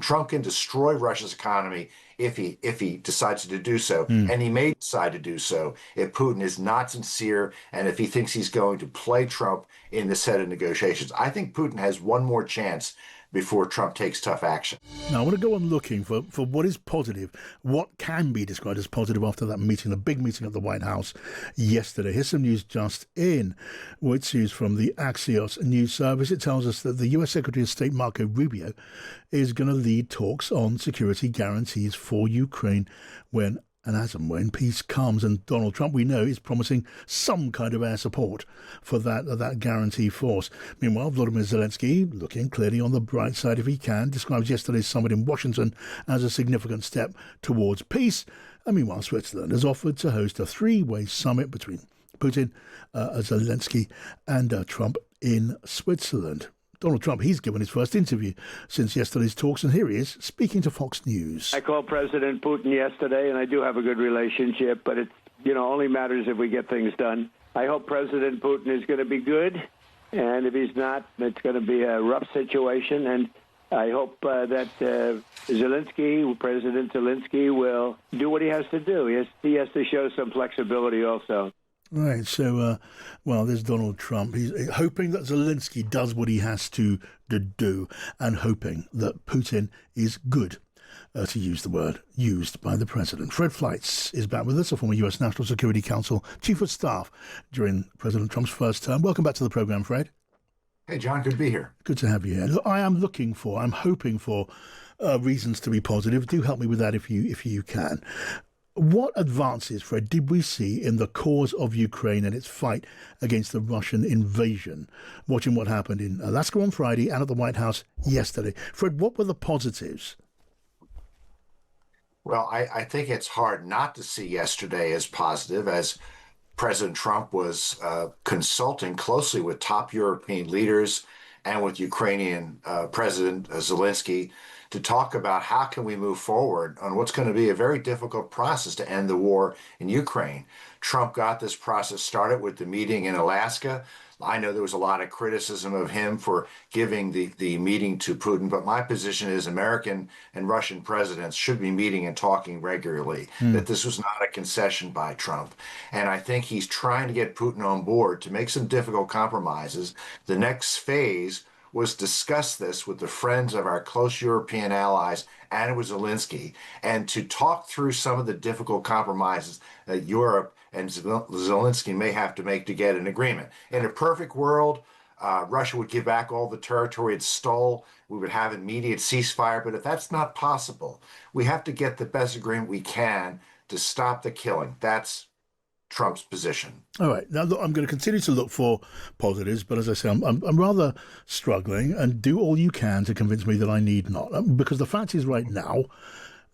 Trump can destroy Russia's economy if he decides to do so. And he may decide to do so if Putin is not sincere and if he thinks he's going to play Trump in the set of negotiations. I think Putin has one more chance before Trump takes tough action. Now, I want to go on looking for what is positive, what can be described as positive after that meeting, the big meeting at the White House yesterday. Here's some news just in, which is from the Axios news service. It tells us that the U.S. Secretary of State Marco Rubio is going to lead talks on security guarantees for Ukraine when and as and when peace comes. And Donald Trump, we know, is promising some kind of air support for that guarantee force. Meanwhile, Volodymyr Zelensky, looking clearly on the bright side if he can, describes yesterday's summit in Washington as a significant step towards peace. And meanwhile, Switzerland has offered to host a three-way summit between Putin, Zelensky and Trump in Switzerland. Donald Trump, he's given his first interview since yesterday's talks, and here he is speaking to Fox News. I called President Putin yesterday, and I do have a good relationship, but it only matters if we get things done. I hope President Putin is going to be good, and if he's not, it's going to be a rough situation, and I hope that President Zelensky will do what he has to do. He has to show some flexibility also. Right, so, there's Donald Trump. He's hoping that Zelensky does what he has to do and hoping that Putin is good, to use the word used by the president. Fred Fleitz is back with us, a former U.S. National Security Council Chief of Staff during President Trump's first term. Welcome back to the program, Fred. Hey, John, good to be here. Good to have you here. Look, I'm hoping for reasons to be positive. Do help me with that if you can. What advances, Fred, did we see in the cause of Ukraine and its fight against the Russian invasion? Watching what happened in Alaska on Friday and at the White House yesterday. Fred, what were the positives? Well, I think it's hard not to see yesterday as positive, as President Trump was consulting closely with top European leaders and with Ukrainian President Zelensky to talk about how can we move forward on what's going to be a very difficult process to end the war in Ukraine. Trump got this process started with the meeting in Alaska. I know there was a lot of criticism of him for giving the meeting to Putin, but my position is American and Russian presidents should be meeting and talking regularly, that this was not a concession by Trump. And I think he's trying to get Putin on board to make some difficult compromises. The next phase was discuss this with the friends of our close European allies and with Zelensky, and to talk through some of the difficult compromises that Europe and Zelensky may have to make to get an agreement. In a perfect world, Russia would give back all the territory it stole. We would have immediate ceasefire. But if that's not possible, we have to get the best agreement we can to stop the killing. That's Trump's position. All right. Now, look, I'm going to continue to look for positives, but as I say, I'm rather struggling, and do all you can to convince me that I need not. Because the fact is right now,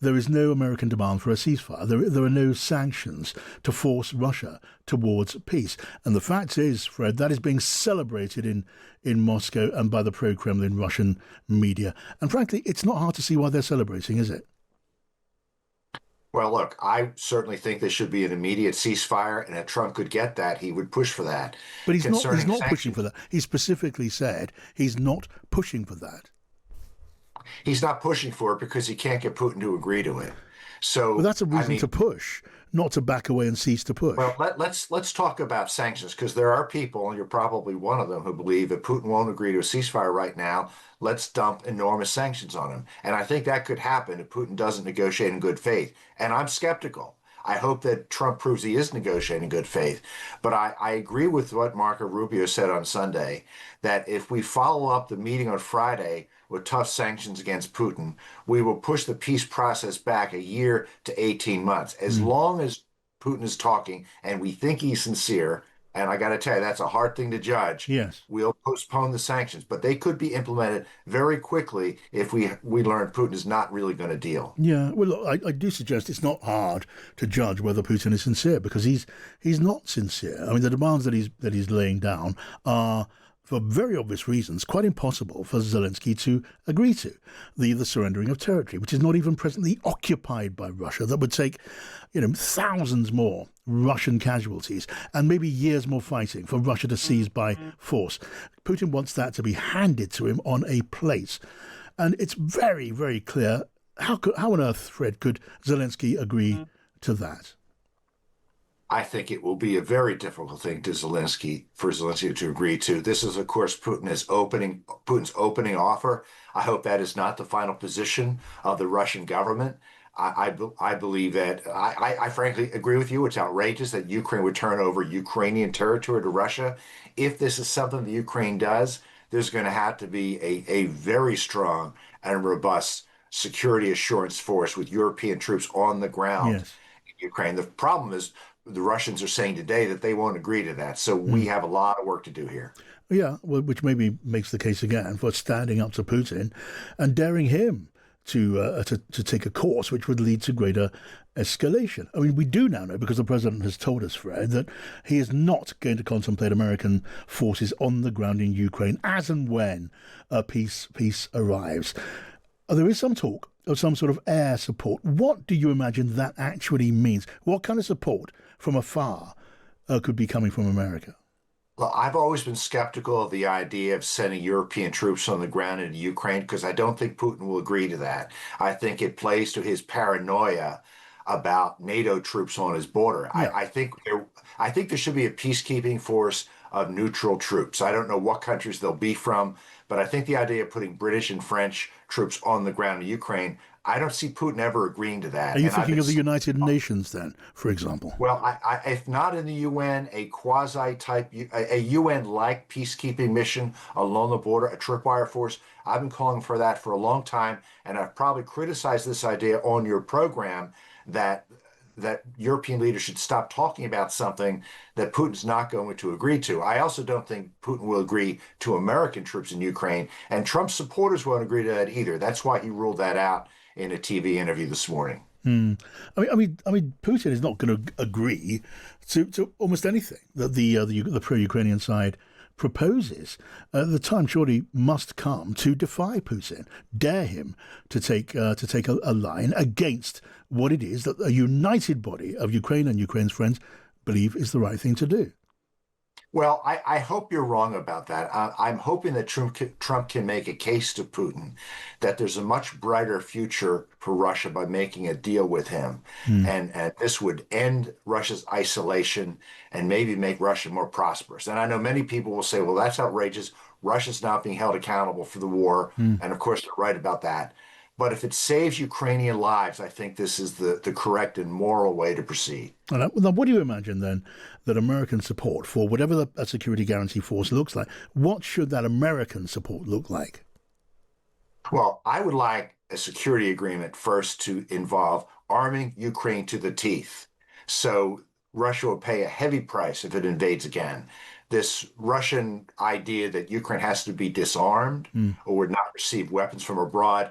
there is no American demand for a ceasefire. There are no sanctions to force Russia towards peace. And the fact is, Fred, that is being celebrated in Moscow and by the pro-Kremlin Russian media. And frankly, it's not hard to see why they're celebrating, is it? Well, look, I certainly think there should be an immediate ceasefire, and if Trump could get that, he would push for that. But he's not pushing for that. He specifically said he's not pushing for that. He's not pushing for it because he can't get Putin to agree to it. So well, that's a reason to push, not to back away and cease to push. Well, let's talk about sanctions, because there are people, and you're probably one of them, who believe if Putin won't agree to a ceasefire right now, let's dump enormous sanctions on him. And I think that could happen if Putin doesn't negotiate in good faith. And I'm skeptical. I hope that Trump proves he is negotiating in good faith. But I agree with what Marco Rubio said on Sunday, that if we follow up the meeting on Friday with tough sanctions against Putin, we will push the peace process back a year to 18 months. As long as Putin is talking and we think he's sincere, and I got to tell you, that's a hard thing to judge. Yes. We'll postpone the sanctions, but they could be implemented very quickly if we learn Putin is not really going to deal. Yeah, well, look, I do suggest it's not hard to judge whether Putin is sincere, because he's not sincere. I mean, the demands that he's laying down are, for very obvious reasons, quite impossible for Zelensky to agree to. The surrendering of territory, which is not even presently occupied by Russia, that would take, thousands more Russian casualties and maybe years more fighting for Russia to seize by force. Putin wants that to be handed to him on a plate. And it's very, very clear. How on earth, Fred, could Zelensky agree to that? I think it will be a very difficult thing for Zelensky to agree to. This is, of course, Putin's opening offer. I hope that is not the final position of the Russian government. I believe that I frankly agree with you. It's outrageous that Ukraine would turn over Ukrainian territory to Russia. If this is something the Ukraine does, there's going to have to be a very strong and robust security assurance force with European troops on the ground Yes. in Ukraine. The problem is the Russians are saying today that they won't agree to that. So we have a lot of work to do here. Yeah, well, which maybe makes the case again for standing up to Putin and daring him to take a course which would lead to greater escalation. I mean, we do now know, because the president has told us, Fred, that he is not going to contemplate American forces on the ground in Ukraine as and when peace arrives. There is some talk of some sort of air support. What do you imagine that actually means? What kind of support from afar could be coming from America? Well, I've always been skeptical of the idea of sending European troops on the ground into Ukraine because I don't think Putin will agree to that. I think it plays to his paranoia about NATO troops on his border. Yeah. I think there should be a peacekeeping force of neutral troops. I don't know what countries they'll be from, but I think the idea of putting British and French troops on the ground in Ukraine, I don't see Putin ever agreeing to that. Are you thinking of the United Nations then, for example? Well, if not in the UN, a quasi-type, a UN-like peacekeeping mission along the border, a tripwire force, I've been calling for that for a long time, and I've probably criticized this idea on your program that European leaders should stop talking about something that Putin's not going to agree to. I also don't think Putin will agree to American troops in Ukraine, and Trump's supporters won't agree to that either. That's why he ruled that out in a TV interview this morning. I mean, Putin is not going to agree to almost anything that the pro-Ukrainian side proposes. The time surely must come to defy Putin, dare him to take a line against what it is that a united body of Ukraine and Ukraine's friends believe is the right thing to do. Well, I hope you're wrong about that. I'm hoping that Trump can make a case to Putin that there's a much brighter future for Russia by making a deal with him. And this would end Russia's isolation and maybe make Russia more prosperous. And I know many people will say, well, that's outrageous. Russia's not being held accountable for the war. And of course, they're right about that. But if it saves Ukrainian lives, I think this is the correct and moral way to proceed. Now, what do you imagine then that American support for whatever a security guarantee force looks like? What should that American support look like? Well, I would like a security agreement first to involve arming Ukraine to the teeth. So Russia will pay a heavy price if it invades again. This Russian idea that Ukraine has to be disarmed or would not receive weapons from abroad,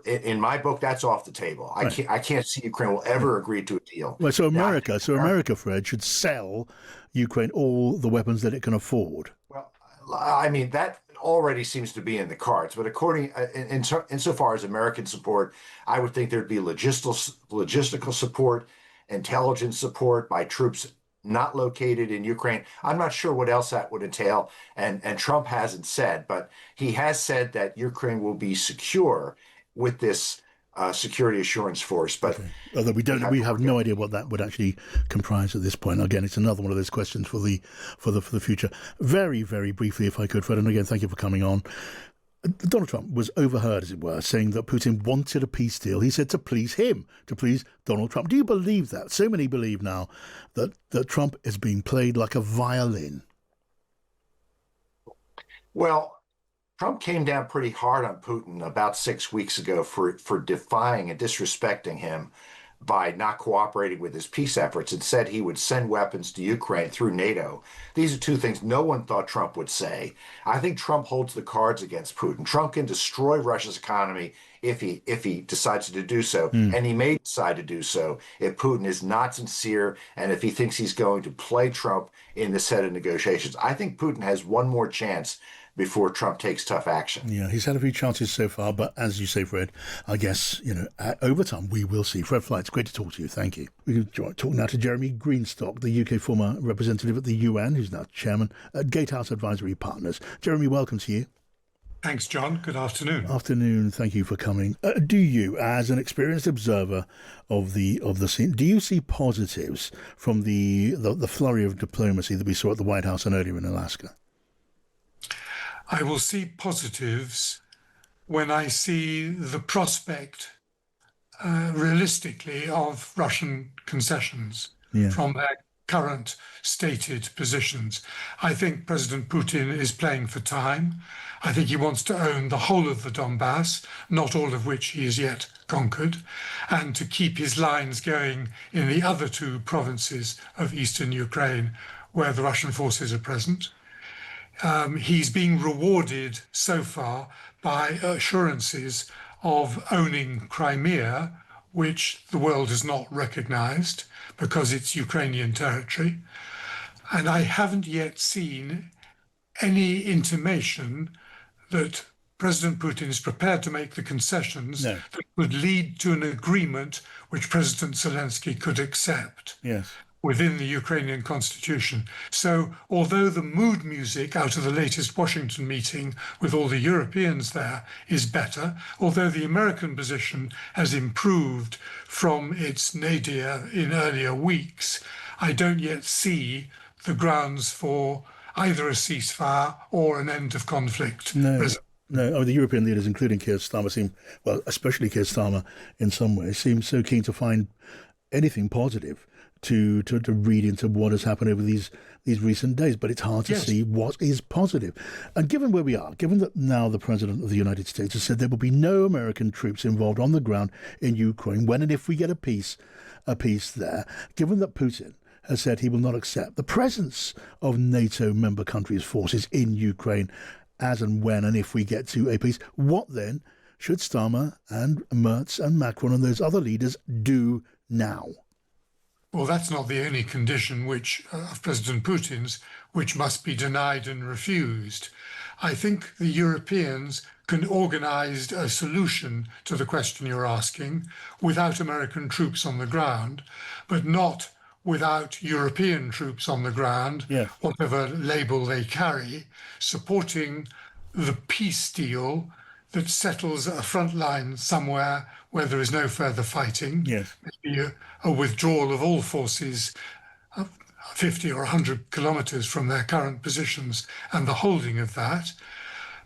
in my book, that's off the table. Right. I can't see Ukraine will ever agree to a deal. Well, so America, Fred, should sell Ukraine all the weapons that it can afford. Well, I mean, that already seems to be in the cards. But according, insofar as American support, I would think there'd be logistical support, intelligence support by troops not located in Ukraine. I'm not sure what else that would entail. And Trump hasn't said, but he has said that Ukraine will be secure with this security assurance force. But although we have no idea what that would actually comprise at this point. Again, it's another one of those questions for the future. Very, very briefly, if I could, Fred, and again, thank you for coming on. Donald Trump was overheard, as it were, saying that Putin wanted a peace deal. He said to please him, to please Donald Trump. Do you believe that? So many believe now that Trump is being played like a violin. Well, Trump came down pretty hard on Putin about 6 weeks ago for defying and disrespecting him by not cooperating with his peace efforts and said he would send weapons to Ukraine through NATO. These are two things no one thought Trump would say. I think Trump holds the cards against Putin. Trump can destroy Russia's economy if he decides to do so, and he may decide to do so if Putin is not sincere and if he thinks he's going to play Trump in the set of negotiations. I think Putin has one more chance before Trump takes tough action. Yeah, he's had a few chances so far, but as you say, Fred, I guess, over time we will see. Fred Fleitz, great to talk to you. Thank you. We can talk now to Jeremy Greenstock, the UK former representative at the UN, who's now chairman at Gatehouse Advisory Partners. Jeremy, welcome to you. Thanks, John. Good afternoon. Afternoon. Thank you for coming. Do you, as an experienced observer of the scene, do you see positives from the flurry of diplomacy that we saw at the White House and earlier in Alaska? I will see positives when I see the prospect, realistically, of Russian concessions from their current stated positions. I think President Putin is playing for time. I think he wants to own the whole of the Donbass, not all of which he has yet conquered, and to keep his lines going in the other two provinces of eastern Ukraine where the Russian forces are present. He's being rewarded so far by assurances of owning Crimea, which the world has not recognized because it's Ukrainian territory. And I haven't yet seen any intimation that President Putin is prepared to make the concessions that would lead to an agreement which President Zelensky could accept. Yes. Within the Ukrainian constitution. So although the mood music out of the latest Washington meeting with all the Europeans there is better, although the American position has improved from its nadir in earlier weeks, I don't yet see the grounds for either a ceasefire or an end of conflict. No, the European leaders, including Keir Starmer, seem, well, especially Keir Starmer in some ways, seem so keen to find anything positive to read into what has happened over these recent days, but it's hard to see what is positive. And given where we are, given that now the President of the United States has said there will be no American troops involved on the ground in Ukraine when and if we get a peace there, given that Putin has said he will not accept the presence of NATO member countries' forces in Ukraine as and when and if we get to a peace, what then should Starmer and Merz and Macron and those other leaders do now? Well, that's not the only condition which of President Putin's which must be denied and refused. I think the Europeans can organize a solution to the question you're asking without American troops on the ground, but not without European troops on the ground, whatever label they carry, supporting the peace deal that settles a front line somewhere where there is no further fighting, maybe a withdrawal of all forces 50 or 100 kilometers from their current positions and the holding of that.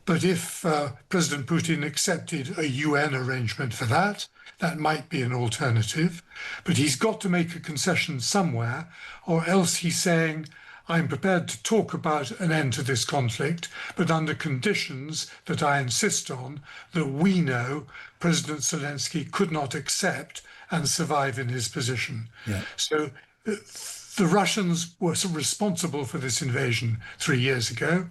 But if President Putin accepted a UN arrangement for that, that might be an alternative. But he's got to make a concession somewhere, or else he's saying, I'm prepared to talk about an end to this conflict, but under conditions that I insist on, that we know President Zelensky could not accept and survive in his position. So the Russians were responsible for this invasion 3 years ago.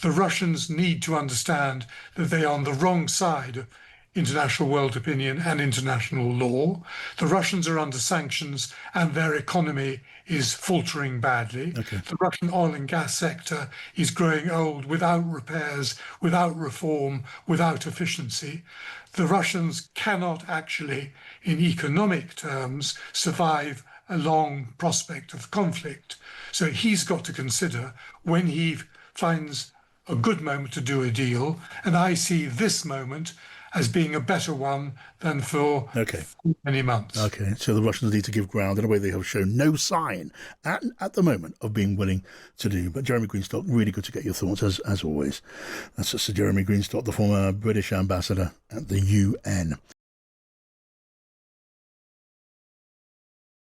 The Russians need to understand that they are on the wrong side of international world opinion and international law. The Russians are under sanctions and their economy is faltering badly. The Russian oil and gas sector is growing old without repairs, without reform, without efficiency. The Russians cannot actually, in economic terms, survive a long prospect of conflict. So he's got to consider when he finds a good moment to do a deal, and I see this moment as being a better one than for many months. So the Russians need to give ground in a way they have shown no sign at the moment of being willing to do. But Jeremy Greenstock, really good to get your thoughts as always. That's Sir Jeremy Greenstock, the former British ambassador at the UN.